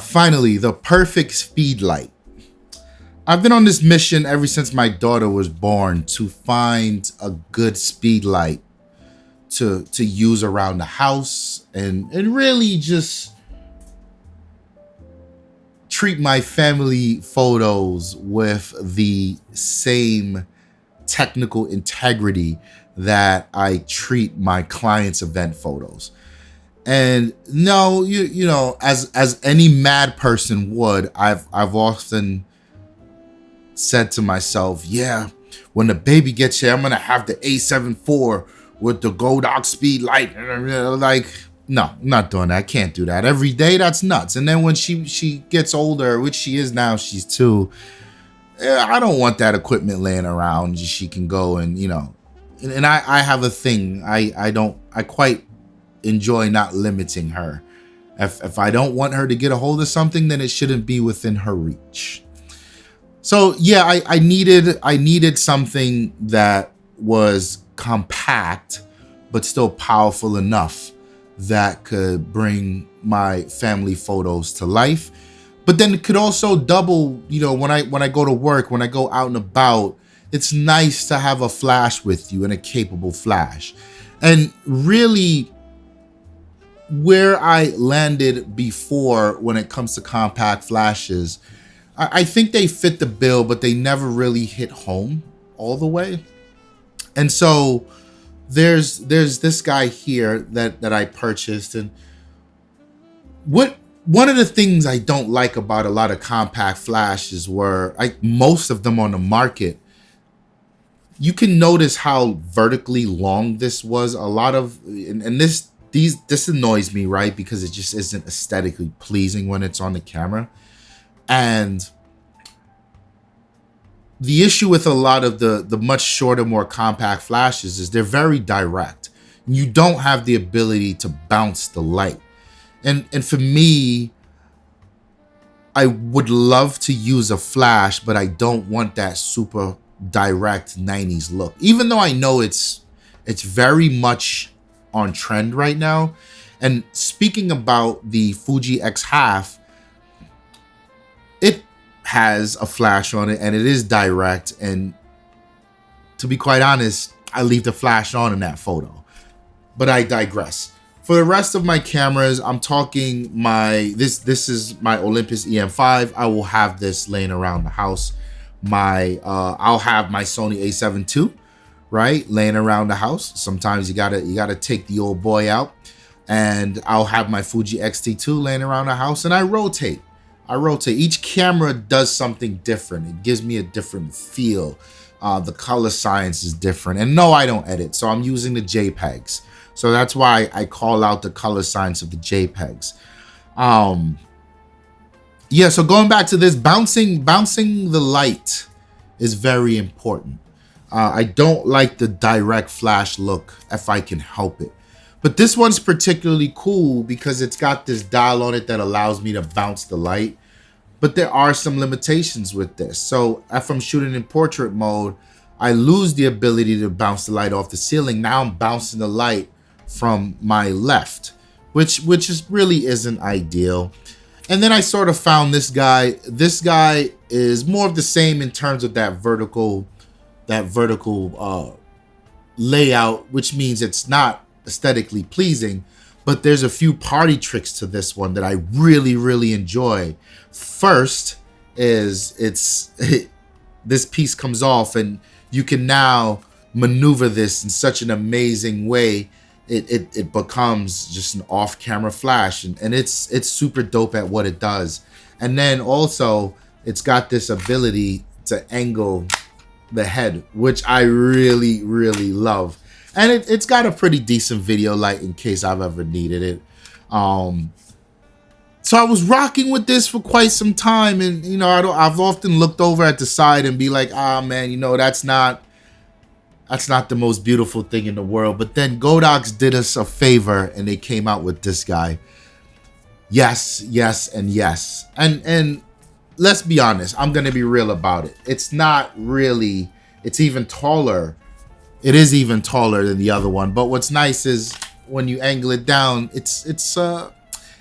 Finally, the perfect speed light. I've been on this mission ever since my daughter was born to find a good speed light to use around the house and really just treat my family photos with the same technical integrity that I treat my clients' event photos. And no, you know, as any mad person would, I've often said to myself, yeah, when the baby gets here, I'm gonna have the A74 with the Godox speed light. Like, no, I'm not doing that. I can't do that every day. That's nuts. And then when she gets older, which she is now, she's 2. I don't want that equipment laying around. She can go and, you know, and I have a thing. I quite enjoy not limiting her. If I don't want her to get a hold of something, then it shouldn't be within her reach. So yeah, I needed something that was compact but still powerful enough that could bring my family photos to life, but then it could also double, you know, when I go to work, when I go out and about, it's nice to have a flash with you and a capable flash. And really where I landed before when it comes to compact flashes, I think they fit the bill, but they never really hit home all the way. And so there's this guy here that I purchased, and one of the things I don't like about a lot of compact flashes were, most of them on the market, you can notice how vertically long this was. A lot of, and this annoys me, right? Because it just isn't aesthetically pleasing when it's on the camera. And the issue with a lot of the much shorter, more compact flashes is they're very direct. You don't have the ability to bounce the light. And for me, I would love to use a flash, but I don't want that super direct 90s look. Even though I know it's very much on trend right now. And speaking about the Fuji X1/2, it has a flash on it and it is direct, and to be quite honest, I leave the flash on in that photo. But I digress. For the rest of my cameras, I'm talking this is my Olympus EM5. I will have this laying around the house. I'll have my Sony a7 II, right, laying around the house. Sometimes you gotta take the old boy out. And I'll have my Fuji X-T2 laying around the house, and I rotate. Each camera does something different. It gives me a different feel. The color science is different. And no, I don't edit, so I'm using the JPEGs. So that's why I call out the color science of the JPEGs. Yeah, so going back to this, bouncing the light is very important. I don't like the direct flash look if I can help it. But this one's particularly cool because it's got this dial on it that allows me to bounce the light. But there are some limitations with this. So if I'm shooting in portrait mode, I lose the ability to bounce the light off the ceiling. Now I'm bouncing the light from my left, which really isn't ideal. And then I sort of found this guy. This guy is more of the same in terms of that vertical layout, which means it's not aesthetically pleasing, but there's a few party tricks to this one that I really enjoy. First is this piece comes off and you can now maneuver this in such an amazing way. It becomes just an off-camera flash, and it's super dope at what it does. And then also it's got this ability to angle the head, which I really love. And it's got a pretty decent video light in case I've ever needed it. So I was rocking with this for quite some time, and you know, I've often looked over at the side and be like, ah man, you know, that's not the most beautiful thing in the world. But then Godox did us a favor and they came out with this guy. Yes, and yes. And let's be honest, I'm gonna be real about it. It's not really, it's even taller. It is even taller than the other one. But what's nice is when you angle it down, it's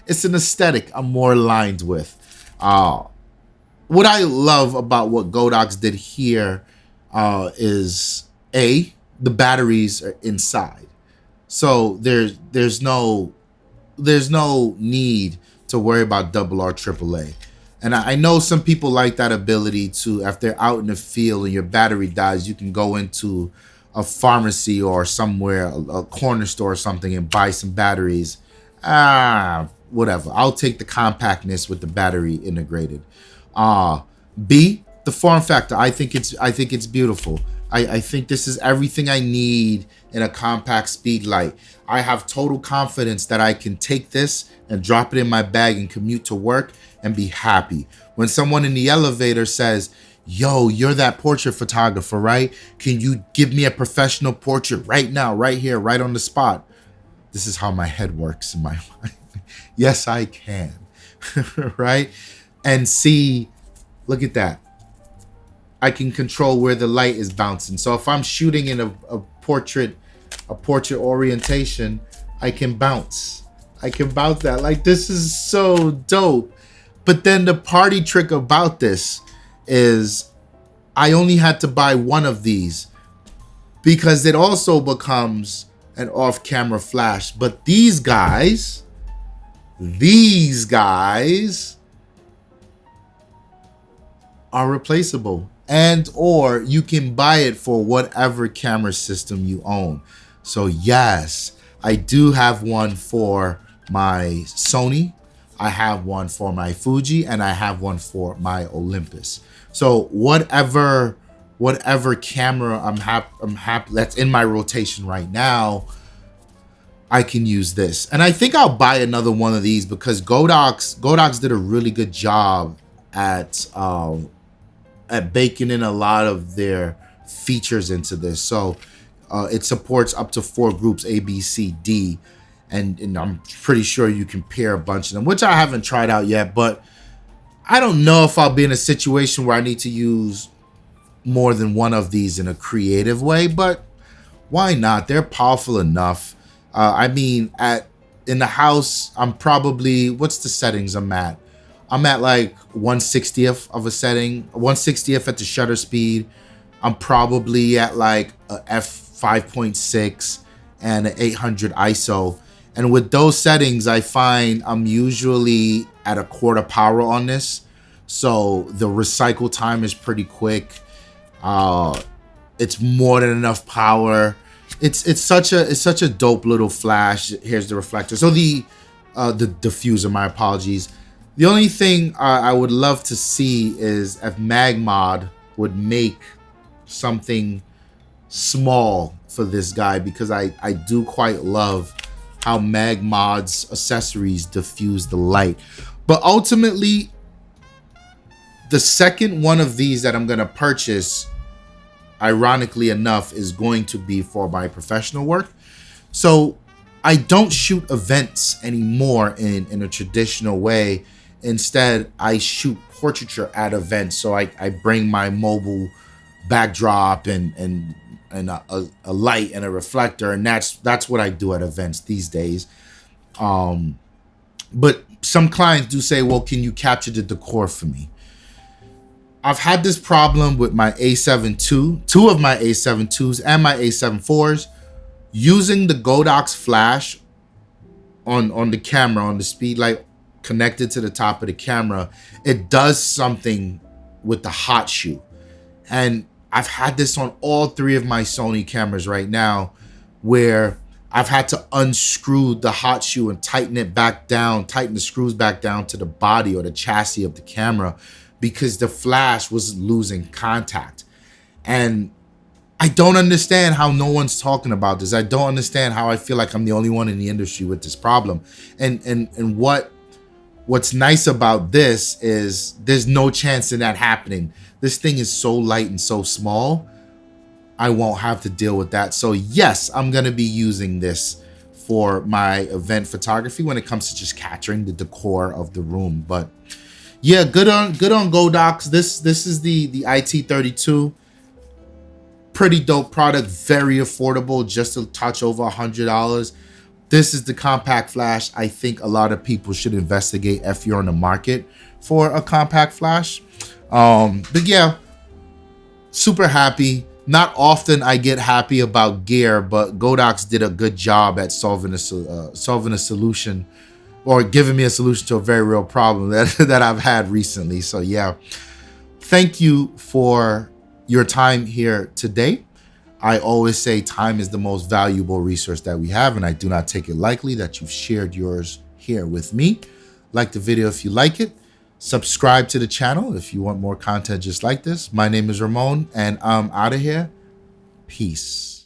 It's an aesthetic I'm more aligned with. What I love about what Godox did here is the batteries are inside, so there's no need to worry about double R AAA. And I know some people like that ability to, if they're out in the field and your battery dies, you can go into a pharmacy or somewhere, a corner store or something, and buy some batteries. Whatever. I'll take the compactness with the battery integrated. B, the form factor. I think it's beautiful. I think this is everything I need in a compact speed light. I have total confidence that I can take this and drop it in my bag and commute to work and be happy. When someone in the elevator says, yo, you're that portrait photographer, right? Can you give me a professional portrait right now, right here, right on the spot? This is how my head works in my mind. Yes, I can. Right? And see, look at that. I can control where the light is bouncing. So if I'm shooting in a portrait orientation, I can bounce. I can bounce that. Like, this is so dope. But then the party trick about this is I only had to buy one of these because it also becomes an off-camera flash. But these guys are replaceable, and or you can buy it for whatever camera system you own. So yes, I do have one for my Sony, I have one for my Fuji, and I have one for my Olympus. So whatever camera I'm happy that's in my rotation right now, I can use this. And I think I'll buy another one of these because Godox did a really good job at baking in a lot of their features into this. So it supports up to 4 groups, A, B, C, D. And I'm pretty sure you can pair a bunch of them, which I haven't tried out yet. But I don't know if I'll be in a situation where I need to use more than one of these in a creative way. But why not? They're powerful enough. I mean, in the house, I'm probably, what's the settings I'm at? I'm at like 1/60th of a setting, 1/60th at the shutter speed. I'm probably at like a f5.6 and an 800 ISO. And with those settings, I find I'm usually at a quarter power on this. So the recycle time is pretty quick. It's more than enough power. It's such a dope little flash. Here's the reflector. So the diffuser, my apologies. The only thing I would love to see is if Magmod would make something small for this guy, because I do quite love how Magmod's accessories diffuse the light. But ultimately, the second one of these that I'm going to purchase, ironically enough, is going to be for my professional work. So I don't shoot events anymore in a traditional way. Instead, I shoot portraiture at events. So I bring my mobile backdrop and a light and a reflector, and that's what I do at events these days. But some clients do say, well, can you capture the decor for me? I've had this problem with my A7 II, 2 of my A7 IIs and my A7 IVs, using the Godox flash on the camera, on the speed light connected to the top of the camera. It does something with the hot shoe. And I've had this on all 3 of my Sony cameras right now, where I've had to unscrew the hot shoe and tighten it back down, tighten the screws back down to the body or the chassis of the camera, because the flash was losing contact. And I don't understand how no one's talking about this. I don't understand how I feel like I'm the only one in the industry with this problem. And what's nice about this is there's no chance in that happening. This thing is so light and so small, I won't have to deal with that. So yes, I'm gonna be using this for my event photography when it comes to just capturing the decor of the room. But yeah, good on Godox. This is the IT32. Pretty dope product, very affordable, just a touch over $100. This is the compact flash I think a lot of people should investigate if you're on the market for a compact flash. But yeah, super happy. Not often I get happy about gear, but Godox did a good job at solving a solution, or giving me a solution to a very real problem that I've had recently. So yeah, thank you for your time here today. I always say time is the most valuable resource that we have, and I do not take it lightly that you've shared yours here with me. Like the video if you like it. Subscribe to the channel if you want more content just like this. My name is Ramon, and I'm out of here. Peace.